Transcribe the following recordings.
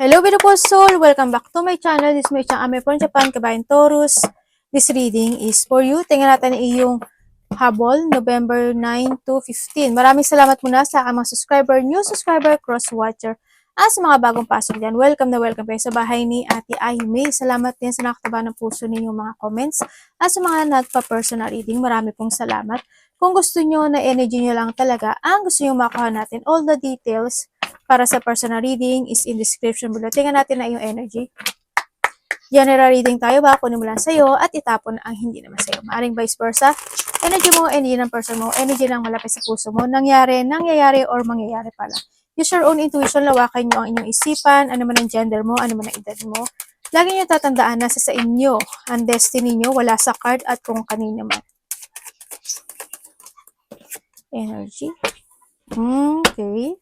Hello beautiful soul! Welcome back to my channel. This is my channel. I'm from Japan, Kabayan Taurus. This reading is for you. Tingnan natin iyong habol, November 9 to 15. Maraming salamat muna sa mga subscriber, new subscriber, cross-watcher, at sa mga bagong pasok dyan. Welcome na welcome kayo sa bahay ni Ate Aimee. Salamat din sa nakataba ng puso ninyong mga comments. At sa mga nagpa-personal reading, marami pong salamat. Kung gusto nyo na energy nyo lang talaga, ang gusto nyo makuha natin, all the details para sa personal reading is in description below. Tingnan natin na yung energy. General reading tayo ba? Kunin mo lang sa'yo at itapon ang hindi naman sa'yo. Maaring vice versa. Energy mo, energy ng person mo, energy ng malapit sa puso mo. Nangyayari or mangyayari pala. Use your own intuition, lawakan nyo ang inyong isipan, ano man ang gender mo, ano man ang edad mo. Lagi nyo tatandaan, nasa sa inyo ang destiny nyo, wala sa card at kung kanino man. Energy. Okay.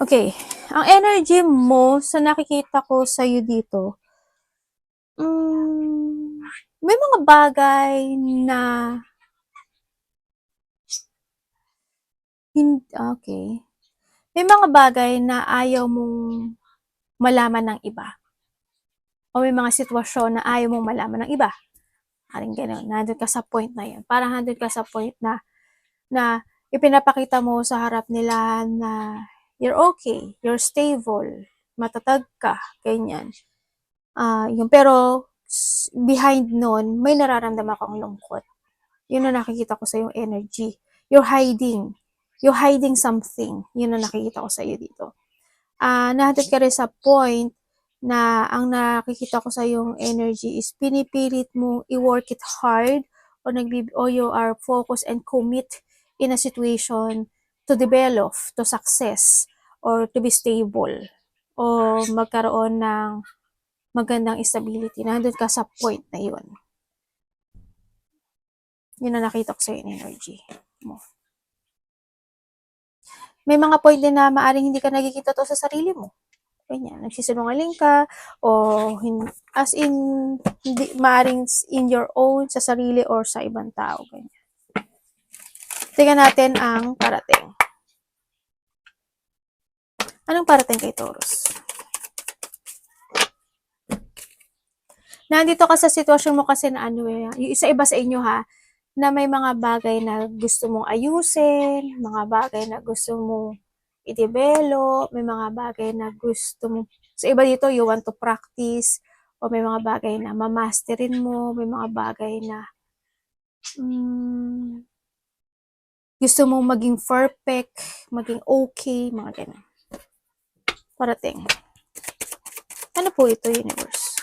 Okay, ang energy mo sa nakikita ko sa iyo dito, may mga bagay na okay. May mga bagay na ayaw mong malaman ng iba. O may mga sitwasyon na ayaw mong malaman ng iba. Parang gano'n, nandun ka sa point na yan. Parang nandun ka sa point na ipinapakita mo sa harap nila na you're okay, you're stable, matatag ka, ganyan. Pero behind nun, may nararamdaman kang lungkot. Yun na nakikita ko sa yung energy. You're hiding. You're hiding something. Yun na nakikita ko sa iyo dito. Nahatid ka rin sa point na ang nakikita ko sa yung energy is pinipilit mo i-work it hard or you are focused and commit in a situation to develop, to success, or to be stable, o magkaroon ng magandang stability. Nandun ka sa point na yun. Yun na nakita ko sa yung energy mo. May mga point din na maaring hindi ka nakikita to sa sarili mo. Ganyan, nagsisinungaling ka, o as in, hindi, maaring in your own, sa sarili, or sa ibang tao. Ganyan. Tingnan natin ang parating. Anong parating kay Taurus? Nandito ka sa sitwasyon mo kasi na yung isa-iba sa inyo ha, na may mga bagay na gusto mong ayusin, mga bagay na gusto mong i-develop, may mga bagay na gusto mo, sa iba dito, you want to practice, o may mga bagay na mamasterin mo, may mga bagay na gusto mong maging perfect, maging okay, mga ganun. Parating. Ano po ito, universe?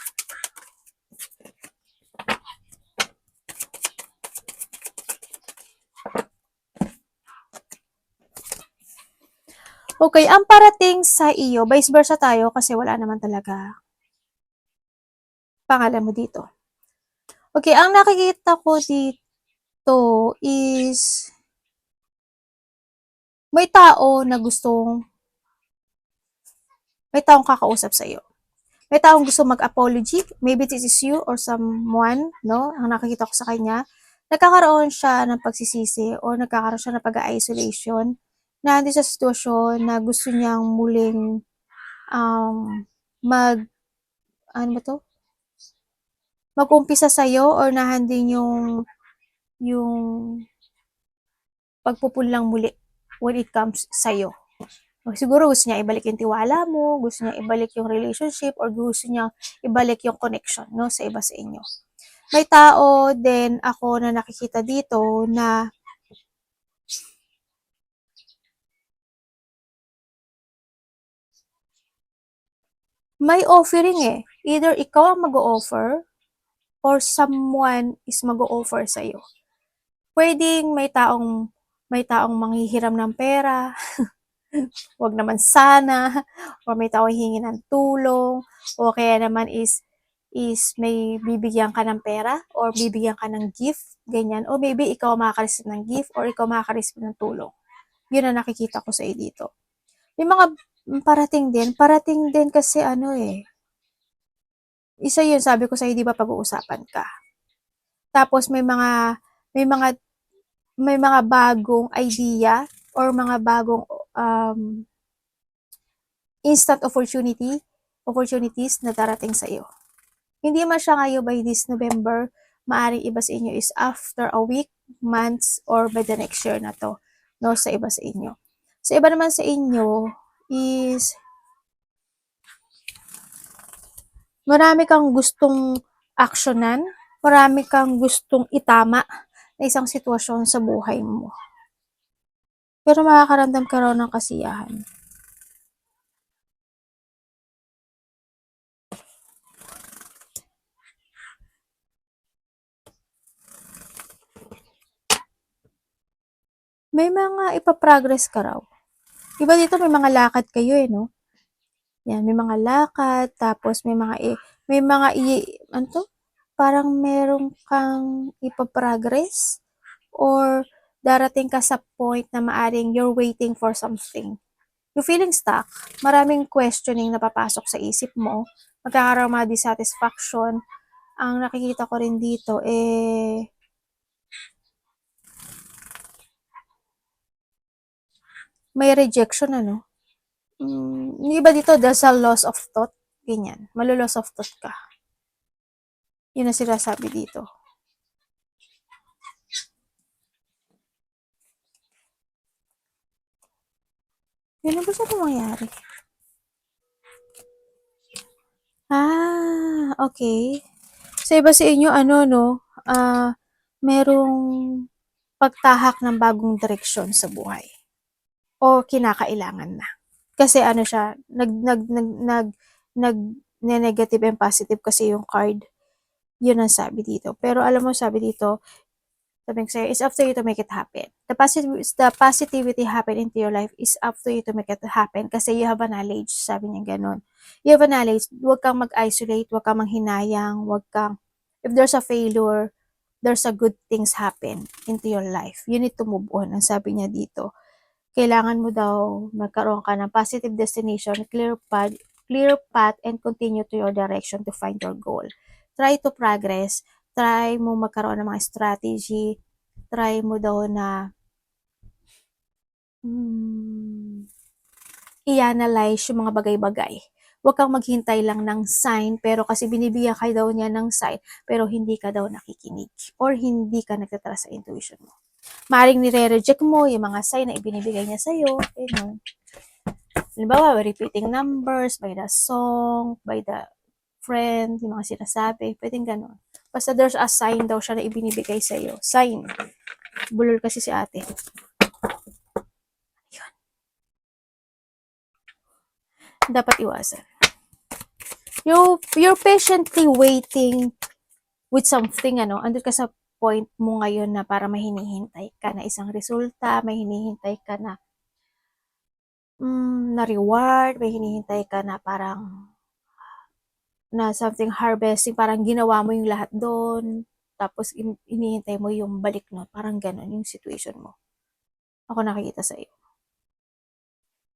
Okay, ang parating sa iyo, vice versa tayo kasi wala naman talaga pangalan mo dito. Okay, ang nakikita ko dito is may taong kakausap sa iyo. May taong gusto mag-apology, maybe this is you or someone, no? Ang nakikita ko sa kanya, nagkakaroon siya ng pagsisisi o nagkakaroon siya ng pag-isolation na hindi sa sitwasyon na gusto niyang muling mag-umpisa sa'yo or nahandin yung pagpupunlang muli when it comes sa'yo. O siguro gusto niya ibalik yung tiwala mo, gusto niya ibalik yung relationship, or gusto niya ibalik yung connection, no, sa iba sa inyo. May tao din ako na nakikita dito na may offering eh. Either ikaw ang mag-o-offer or someone is mag-o-offer sa'yo. Pwedeng may taong manghihiram ng pera, wag naman sana, or may taong hihingi ng tulong, o kaya naman is may bibigyan ka ng pera or bibigyan ka ng gift, ganyan. O maybe ikaw makaka-receive ng gift or ikaw makaka-receive ng tulong. Yun ang nakikita ko sa iyo dito. Parating din kasi ano isa yun sabi ko sa'yo 'di ba pag-uusapan ka. Tapos may mga may mga bagong idea or mga bagong instant opportunities na darating sa iyo. Hindi man siya ngayon by this November, maaring iba sa inyo is after a week, months, or by the next year na to, no, sa iba sa inyo. Sa iba naman sa inyo is marami kang gustong aksyonan, marami kang gustong itama na isang sitwasyon sa buhay mo. Pero makakaramdam ka raw ng kasiyahan. May mga ipaprogress ka raw. Iba dito may mga lakad kayo no? Yan, may mga lakad, tapos ano to? Parang meron kang ipaprogress or darating ka sa point na maaring you're waiting for something. You feeling stuck, maraming questioning na papasok sa isip mo, magkakaroon mga dissatisfaction. Ang nakikita ko rin dito may rejection yung iba dito there's a loss of thought, ganyan, malo-loss of thought ka. Yun ang sinasabi dito. Yun ang gusto ko mangyari. Okay. Sa iba sa inyo, merong pagtahak ng bagong direksyon sa buhay. O kinakailangan na. Kasi siya, negative and positive kasi yung card. Yun ang sabi dito. Pero alam mo, sabi dito, sabi ko sa'yo, it's up to you to make it happen. The positivity happen into your life is up to you to make it happen kasi you have a knowledge, sabi niya ganun. You have a knowledge, huwag kang mag-isolate, huwag kang manghinayang, if there's a failure, there's a good things happen into your life. You need to move on, ang sabi niya dito. Kailangan mo daw magkaroon ka ng positive destination, clear path, and continue to your direction to find your goal. Try to progress, try mo magkaroon ng mga strategy, try mo daw na i-analyze yung mga bagay-bagay. Huwag kang maghintay lang ng sign, pero kasi binibigyan ka daw niya ng sign, pero hindi ka daw nakikinig or hindi ka nagtatrust sa intuition mo. Maring nire-reject mo yung mga sign na ibinibigay niya sa'yo. Halimbawa, repeating numbers, by the song, by the friend, yung mga sinasabi, pwedeng gano'n. Basta there's a sign daw siya na ibinibigay sa'yo. Sign. Bulol kasi si ate. Yun. Dapat iwasan. You're patiently waiting with something, andun ka sa point mo ngayon na para may hinihintay ka na isang resulta, may hinihintay ka na reward, may hinihintay ka na parang na something harvesting, parang ginawa mo yung lahat doon, tapos hinihintay mo yung balik no, parang ganun yung situation mo. Ako nakikita sa iyo.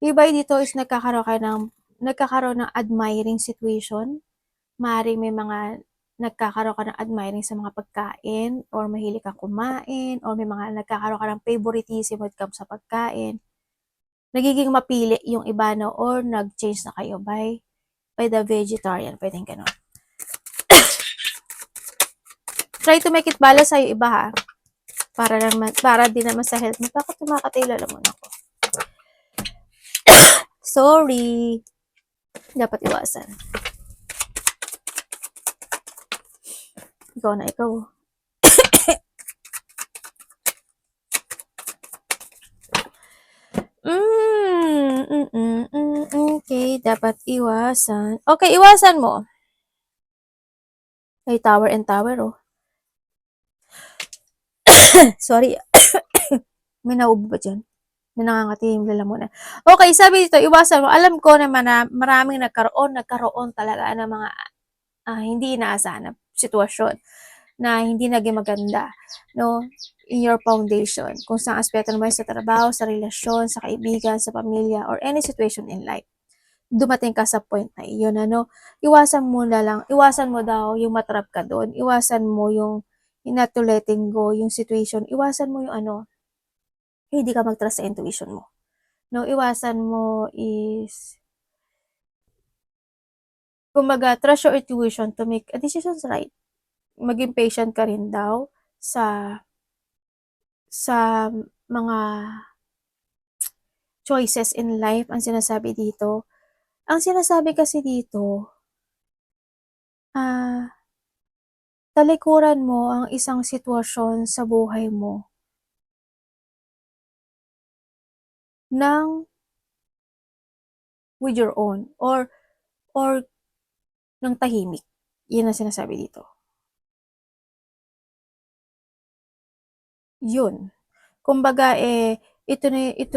Iba dito is nagkakaroon ng admiring situation. Maaaring may mga nagkakaroon ka ng admiring sa mga pagkain or mahilig kang kumain or may mga nagkakaroon ka ng favoritism when it comes sa pagkain. Nagiging mapili yung iba or nag-change na kayo by the vegetarian. Pwedeng ganun. Try to make it balance sa'yo iba ha. Para din naman sa health mo. Bakit tumakatila naman ako? Sorry. Dapat iwasan. Ikaw na ikaw. Okay, dapat iwasan. Okay, iwasan mo. Ay, tower and tower, Sorry. May naubo ba dyan? May nangangati yung lalamunan. Okay, sabi dito, iwasan mo. Alam ko naman na maraming nagkaroon talaga ng mga hindi inaasahan na sitwasyon na hindi naging maganda, no? In your foundation. Kung saan aspeto naman sa trabaho, sa relasyon, sa kaibigan, sa pamilya, or any situation in life. dumating ka sa point na iyon, ano, iwasan mo daw yung matrap ka doon, iwasan mo yung not to letting go, yung situation, iwasan mo yung ano, hindi ka mag-trust sa intuition mo. No, iwasan mo is, kumbaga, trust your intuition to make a decisions right. Maging patient ka rin daw sa mga choices in life, ang sinasabi dito. Ang sinasabi kasi dito, talikuran mo ang isang sitwasyon sa buhay mo ng with your own or ng tahimik. Yun ang sinasabi dito. Yun. Kumbaga, ito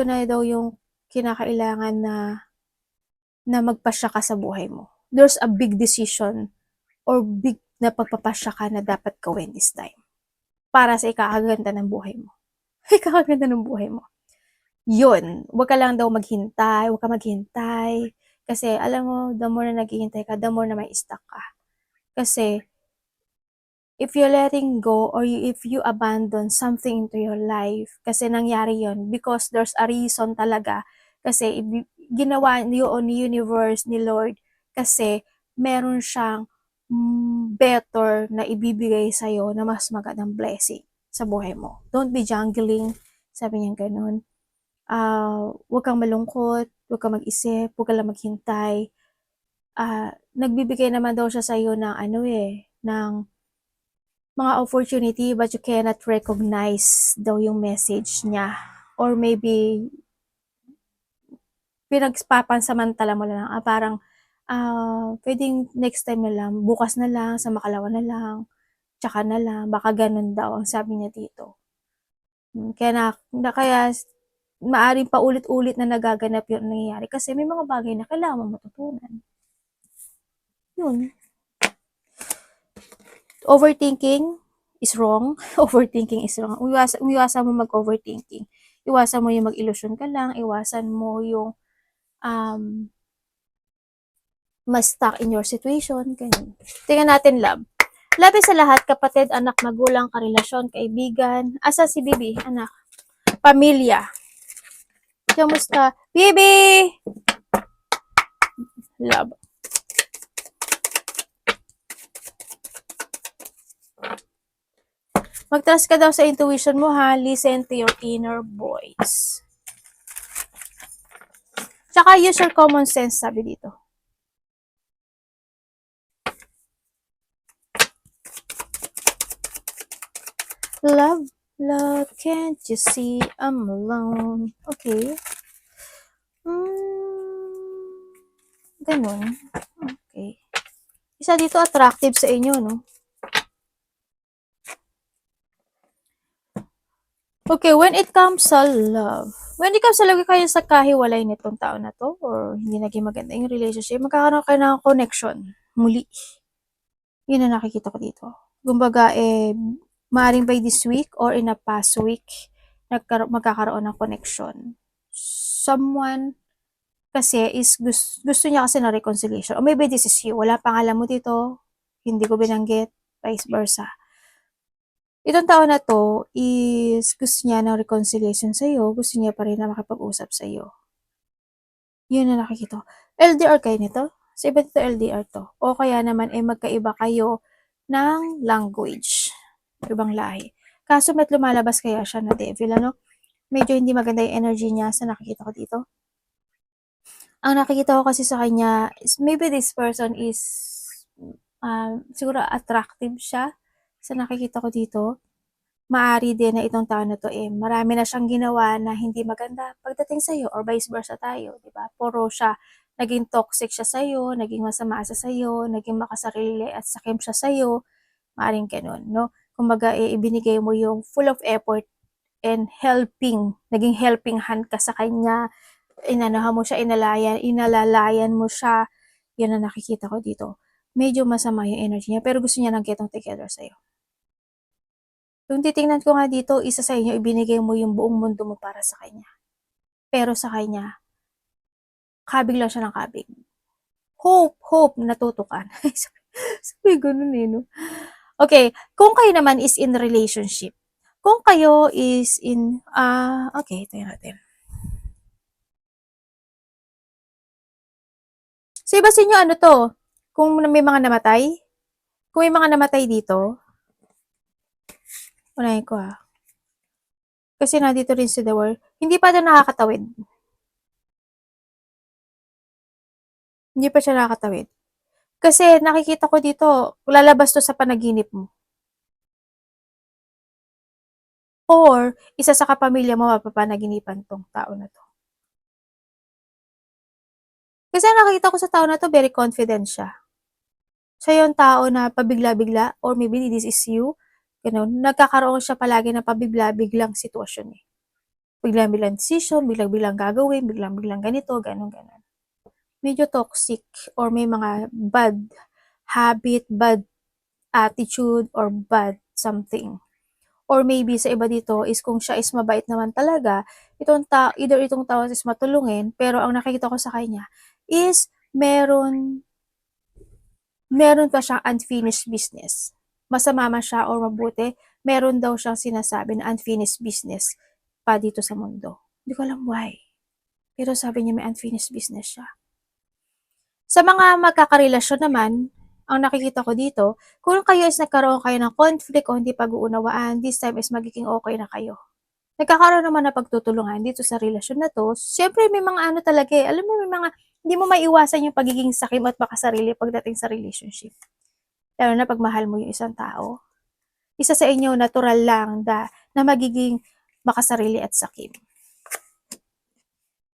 na daw yung kinakailangan na magpasya ka sa buhay mo. There's a big decision or big na pagpapasya ka na dapat gawin this time. Para sa ikakaganda ng buhay mo. Ikakaganda ng buhay mo. Yun. Huwag ka lang daw maghintay. Huwag ka maghintay. Kasi, alam mo, the more na naghihintay ka, the more na may stuck ka. Kasi, if you're letting go or if you abandon something into your life, kasi nangyari yon because there's a reason talaga. Kasi ginawa yun ni universe, ni Lord, kasi meron siyang better na ibibigay sa'yo na mas magandang blessing sa buhay mo. Don't be jungling, sabi niya ganun. Huwag kang malungkot, huwag kang mag-isip, huwag kang lang maghintay. Nagbibigay naman daw siya sa'yo ng ng mga opportunity but you cannot recognize daw yung message niya. Or maybe, pinagpapansamantala mo lang, parang, pwedeng next time na lang, bukas na lang, sa makalawa na lang, tsaka na lang, baka ganun daw ang sabi niya dito. Kaya maaring paulit-ulit na nagaganap yung nangyayari kasi may mga bagay na kailangan mo matutunan. Yun. Overthinking is wrong. Overthinking is wrong. Iwasan mo mag-overthinking. Iwasan mo yung mag-illusion ka lang. Iwasan mo yung mas stuck in your situation. Ganyan. Tingnan natin, love. Labi sa lahat, kapatid, anak, magulang, karelasyon, kaibigan. Asa si Bibi? Anak. Pamilya. Kamusta? Bibi! Love. Mag-trust ka daw sa intuition mo, ha? Listen to your inner voice. Tsaka use your common sense, sabi dito. Love, love, can't you see I'm alone? Okay. Ganun. Okay. Isa dito attractive sa inyo, no? Okay, when it comes sa love, kayo sa kahiwalay nitong tao na to, or hindi naging maganda yung relationship, magkakaroon kayo ng connection. Muli. Yun ang nakikita ko dito. Kumbaga, maaaring by this week or in a past week, magkakaroon ng connection. Someone kasi is gusto niya kasi ng reconciliation. Or maybe this is you. Wala pangalan mo dito. Hindi ko binanggit. Vice versa. Itong tao na to is gusto niya ng reconciliation sa'yo. Gusto niya pa rin na makipag-usap sa'yo. Yun na nakikita. LDR kayo nito? Sa iba dito LDR to. O kaya naman magkaiba kayo ng language. Ibang lahi. Kaso met lumalabas kaya siya na devil, ano? Medyo hindi maganda yung energy niya sa nakikita ko dito. Ang nakikita ko kasi sa kanya is maybe this person is siguro attractive siya sa nakikita ko dito. Maari din na itong tao na to marami na siyang ginawa na hindi maganda pagdating sa'yo or vice versa tayo, di ba? Puro siya, naging toxic siya sa'yo, naging masama siya sa'yo, naging makasarili at sakim siya sa'yo, maaring ganun, no? Kumbaga, ibinigay mo yung full of effort and helping, naging helping hand ka sa kanya, inanahan mo siya, inalalayan mo siya, yun ang nakikita ko dito. Medyo masama yung energy niya, pero gusto niya ng getong together sa'yo. Yung titingnan ko nga dito, isa sa inyo, ibinigay mo yung buong mundo mo para sa kanya. Pero sa kanya, kabig lang siya ng kabig. hope, natutukan. Sabi ganun eh, no? Okay, kung kayo naman is in relationship, kung kayo is in, okay, tayo natin. So, iba sa inyo, ano to? Kung may mga namatay? Kung may mga namatay dito, unahin ko kasi nandito rin si The World. Hindi pa doon nakakatawid. Hindi pa siya nakakatawid. Kasi nakikita ko dito, lalabas to sa panaginip mo. Or, isa sa kapamilya mo mapapanaginipan tong tao na to. Kasi nakikita ko sa tao na to, very confident siya. Siya yung tao na pabigla-bigla, or maybe this is you, ganun, nagkakaroon siya palagi ng pabigla-biglang sitwasyon eh. Biglang-biglang decision, biglang-biglang gagawin, biglang-biglang ganito, ganun. Medyo toxic, or may mga bad habit, bad attitude, or bad something. Or maybe sa iba dito is kung siya is mabait naman talaga, either itong tao is matulungin, pero ang nakikita ko sa kanya is meron pa siyang unfinished business. Masama man siya or mabuti, meron daw siyang sinasabi na unfinished business pa dito sa mundo. Hindi ko alam why. Pero sabi niya may unfinished business siya. Sa mga magkakarelasyon naman, ang nakikita ko dito, kung kayo is nagkaroon kayo ng conflict o hindi pag-uunawaan, this time is magiging okay na kayo. Nagkakaroon naman na pagtutulungan dito sa relasyon na to. Siyempre may mga ano talaga eh, alam mo may mga, hindi mo maiwasan yung pagiging sakim at makasarili pagdating sa relationship. Lalo na pag mahal mo yung isang tao. Isa sa inyo, natural lang na magiging makasarili at sakim.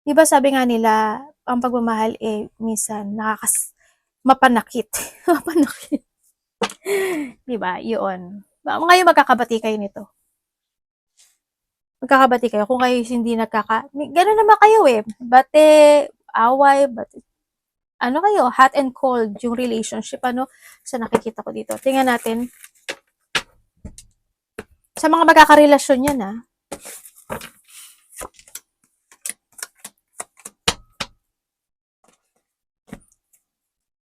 Diba sabi nga nila, ang pagmamahal eh, minsan mapanakit. Mapanakit. Diba? Yun. Ngayon magkakabati kayo nito. Magkakabati kayo kung kayo hindi gano'n naman kayo eh. Bate, away, ano kayo, hot and cold yung relationship, ano, sa nakikita ko dito. Tingnan natin. Sa mga magkakarelasyon yan,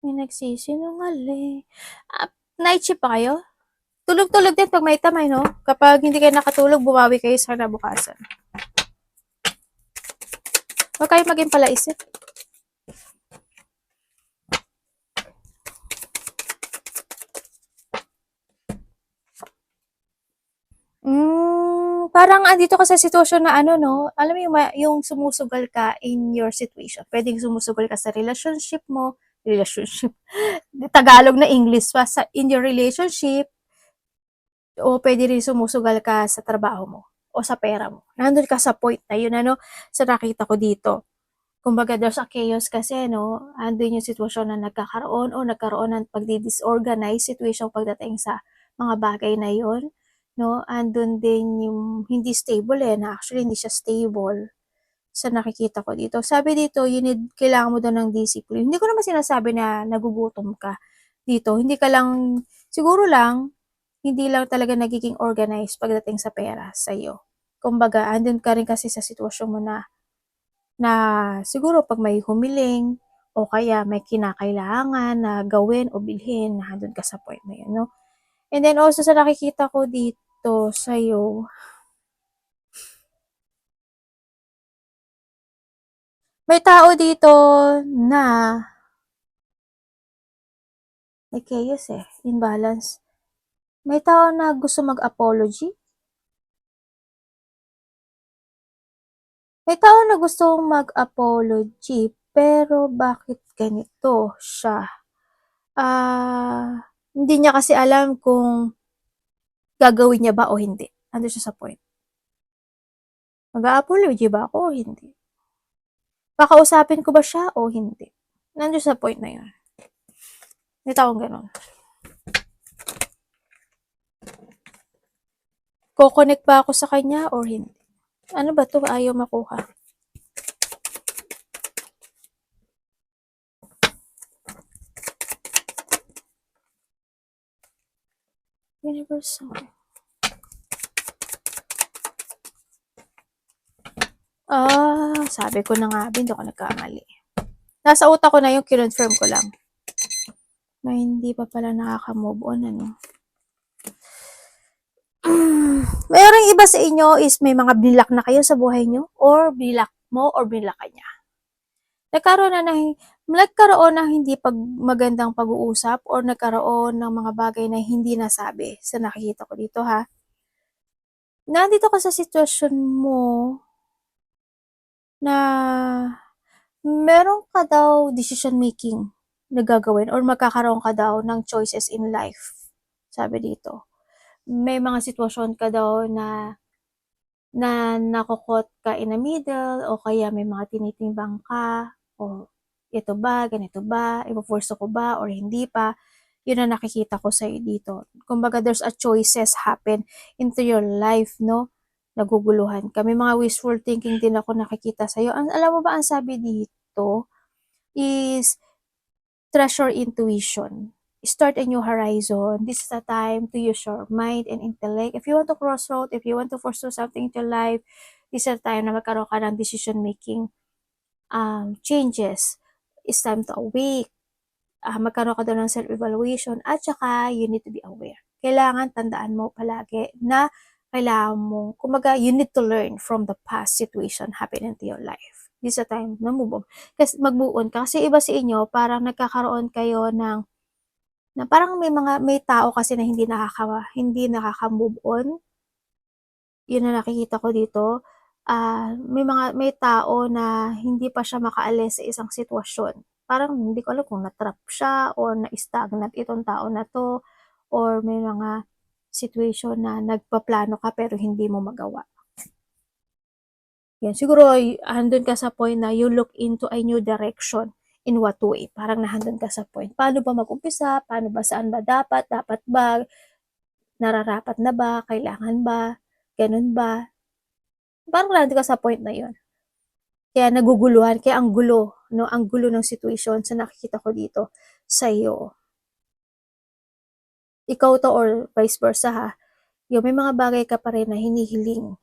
May nagsisinungaling. Night shift pa kayo? Tulog-tulog din pag may tamay, no? Kapag hindi kayo nakatulog, bumawi kayo sa kinabukasan. Huwag kayo maging palaisip. Parang andito ka sa sitwasyon na ano, no? Alam mo yung sumusugal ka in your situation. Pwedeng sumusugal ka sa relationship mo, Tagalog na English pa, in your relationship, o pwede rin sumusugal ka sa trabaho mo o sa pera mo. Nandun ka sa point na yun, ano, sa nakita ko dito. Kumbaga, there's a chaos kasi, no? Andun yung sitwasyon na nagkaroon ng pagdi-disorganize situation pagdating sa mga bagay na yun, no? Andun din yung hindi stable na actually hindi siya stable sa nakikita ko dito. Sabi dito, kailangan mo daw ng discipline. Hindi ko naman sinasabi na nagugutom ka dito. Siguro lang, hindi lang talaga nagiging organized pagdating sa pera sa'yo. Kumbaga, andun ka rin kasi sa sitwasyon mo na siguro pag may humiling o kaya may kinakailangan na gawin o bilhin, nandun ka sa point na yun, no? And then also sa nakikita ko dito sa'yo, may tao dito na may chaos imbalance. May tao na gusto mag-apology. May tao na gusto mag-apology, pero bakit ganito siya? Hindi niya kasi alam kung gagawin niya ba o hindi. Ando siya sa point. Mag-a-apology ba ako o hindi? Kakausapin ko ba siya o hindi? Nandiyo sa point na yun. May taong ganun. Ko-connect ba ako sa kanya or hindi? Ano ba to? Ayaw makuha. Universal. Sabi ko na nga, hindi ako nagkamali. Nasa utak ko na yung kinonfirm ko lang. May hindi pa pala nakaka-move on, ano. Merong iba sa inyo is may mga binilak na kayo sa buhay nyo, or binilak mo, or binilak ka niya. Nagkaroon ng hindi magandang pag-uusap, or nagkaroon ng mga bagay na hindi nasabi sa nakikita ko dito, ha. Nandito ka sa sitwasyon mo na meron ka daw decision making na gagawin, or magkakaroon ka daw ng choices in life, sabi dito. May mga sitwasyon ka daw na nako-caught ka in the middle, o kaya may mga tinitimbang ka, o ito ba, ganito ba, ipo-force ko ba or hindi pa. Yun ang nakikita ko sa'yo dito. Kumbaga, there's a choices happen into your life, no? Naguguluhan ka. May mga wishful thinking din ako nakikita sa'yo. Alam mo ba, ang sabi dito is treasure intuition. Start a new horizon. This is a time to use your mind and intellect. If you want to crossroad, if you want to pursue something in your life, this is a time na magkaroon ka ng decision making changes. It's time to awake. Magkaroon ka daw ng self-evaluation, at saka you need to be aware. Kailangan tandaan mo palagi na kailangan mo, kumbaga, you need to learn from the past situation happening into your life. This is a time na move on. Kasi mag-move on ka. Kasi iba sa inyo, parang nagkakaroon kayo ng na parang may tao kasi na hindi nakaka-move on. Yun ang nakikita ko dito. May tao na hindi pa siya makaalis sa isang sitwasyon. Parang hindi ko alam kung na-trap siya or na-stagnant itong tao na 'to, or may mga situation na nagpaplano ka pero hindi mo magawa. Yan, siguro andun ka sa point na you look into a new direction. In what way? Parang nahandun ka sa point. Paano ba mag-umpisa? Paano ba, saan ba dapat? Dapat ba? Nararapat na ba? Kailangan ba? Ganun ba? Parang nandun ka sa point na yun. Kaya naguguluhan, kaya ang gulo, no? Ang gulo ng situation sa nakikita ko dito sa iyo. Ikaw to or vice versa, ha. Yung may mga bagay ka pa rin na hinihiling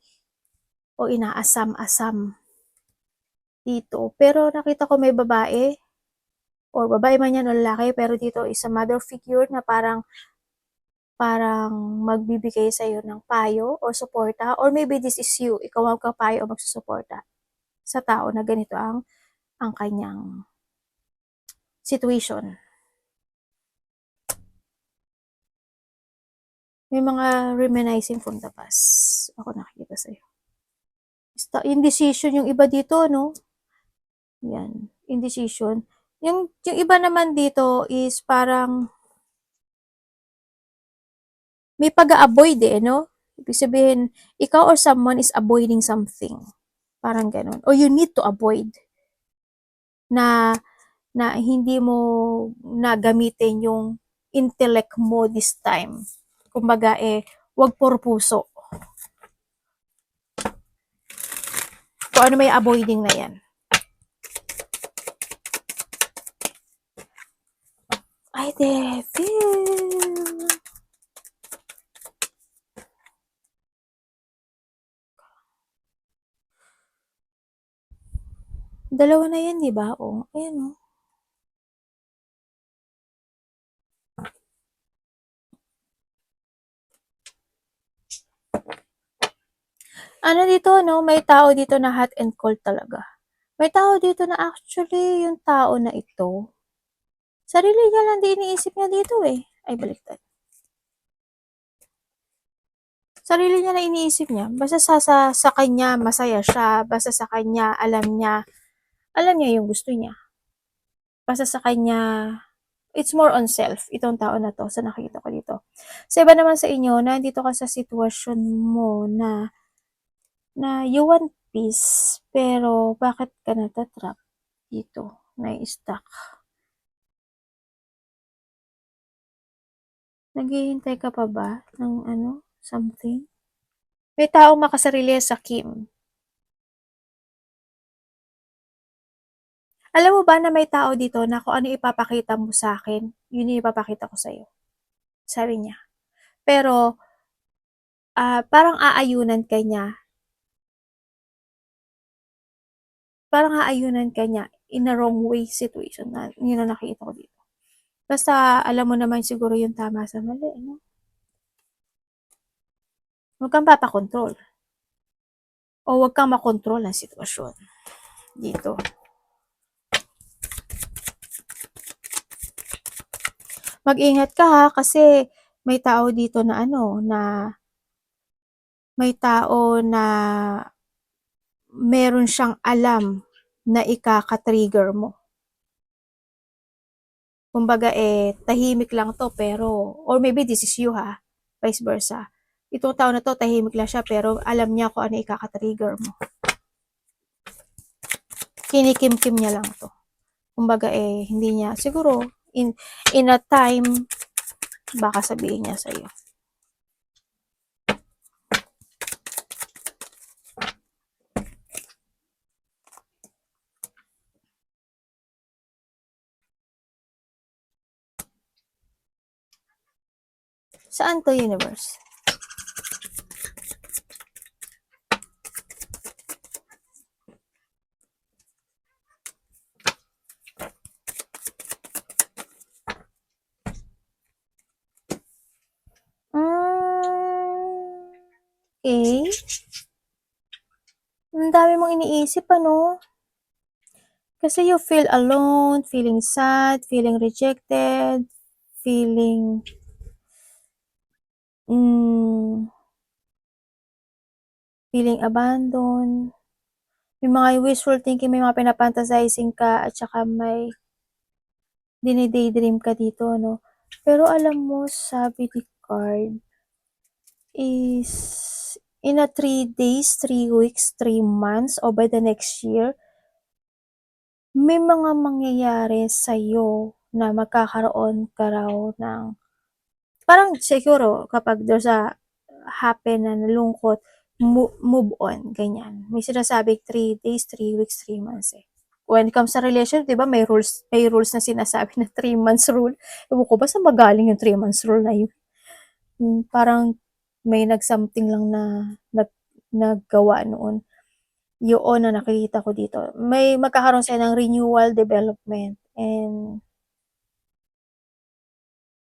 o inaasam-asam dito. Pero nakita ko may babae, or babae man yan o lalaki, pero dito is a mother figure na parang magbibigay sa iyo ng payo o suporta, or maybe this is you, ikaw ang kapayo o magsusuporta sa tao na ganito ang kanyang situation. May mga reminiscing from the past ako nakikita sa'yo. Indecision yung iba dito, no? Yan, indecision. Yung iba naman dito is parang may pag-a-avoid no? Ibig sabihin, ikaw or someone is avoiding something. Parang ganun. Or you need to avoid na hindi mo nagamitin yung intellect mo this time. Kumbaga, wag puro puso. Kung ano may avoiding na yan. Ay, devil. Dalawa na yan, di ba? Oh, ayan oh. Ano dito, no? May tao dito na hot and cold talaga. May tao dito na actually, yung tao na ito, sarili niya lang din iniisip niya dito eh. Ay, baliktad. Sarili niya na iniisip niya. Basta sa kanya, masaya siya. Basta sa kanya, alam niya yung gusto niya. Basta sa kanya, it's more on self, itong tao na to, sa nakikita ko dito. Sa iba naman sa inyo, nandito ka sa sitwasyon mo na you want peace, pero bakit ka natatrap dito, na-stuck? Naghihintay ka pa ba ng something? May taong makasarili sa Kim. Alam mo ba na may tao dito na kung ano ipapakita mo sa akin, yun yung ipapakita ko sa'yo. Sabi niya. Pero, parang aayunan ka niya. Parang aayunan ka niya in a wrong way situation. Yun ang nakikita ko dito. Basta alam mo naman siguro yung tama sa mali, ano? Huwag kang papakontrol. O huwag kang makontrol ng sitwasyon dito. Mag-ingat ka ha, kasi may tao dito na may tao na meron siyang alam na ikaka-trigger mo. Kumbaga tahimik lang to pero, or maybe this is you ha, vice versa. Itong tao na to, tahimik lang siya pero alam niya kung ano ikaka-trigger mo. Kinikim-kim niya lang to. Kumbaga hindi niya, siguro, in a time, baka sabihin niya sa'yo. Saan to, universe? Okay. Ang dami mong iniisip, ano? Kasi you feel alone, feeling sad, feeling rejected, feeling feeling abandoned. May mga wishful thinking, may mga pinafantasizing ka, at saka may dinidaydream ka dito, no? Pero alam mo, sabi ni card, is in a 3 days, 3 weeks, 3 months, or by the next year, may mga mangyayari sa'yo na magkakaroon ka raw ng, parang siguro kapag there's a happen na nalungkot, move on, ganyan. May sinasabing 3 days, 3 weeks, 3 months eh. When it comes sa relationship, di ba may rules na sinasabi na 3 months rule. Ewan ko ba sa magaling yung 3 months rule na yun? Parang may nag-something lang na naggawa noon. Yun na nakikita ko dito. May magkakaroon sa'yo ng renewal development and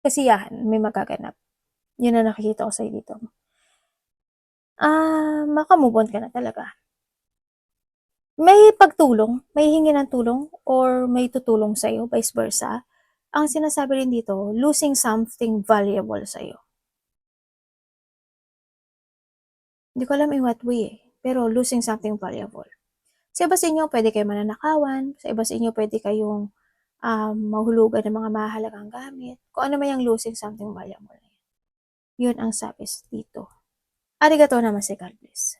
kasiyahan, may magaganap. Yun na nakikita ko sa'yo dito. Makamove on ka na talaga. May pagtulong, may hingi ng tulong, or may tutulong sa'yo, vice versa. Ang sinasabi rin dito, losing something valuable sa'yo. Hindi ko alam in what way eh, pero losing something valuable. Sa iba sa inyo, pwede kayo mananakawan. Sa iba sa inyo, pwede kayong mahulugan ng mga mahalagang gamit. Kung ano man yung losing something valuable. Yun ang sabi dito. Arigatou namaste, God bless.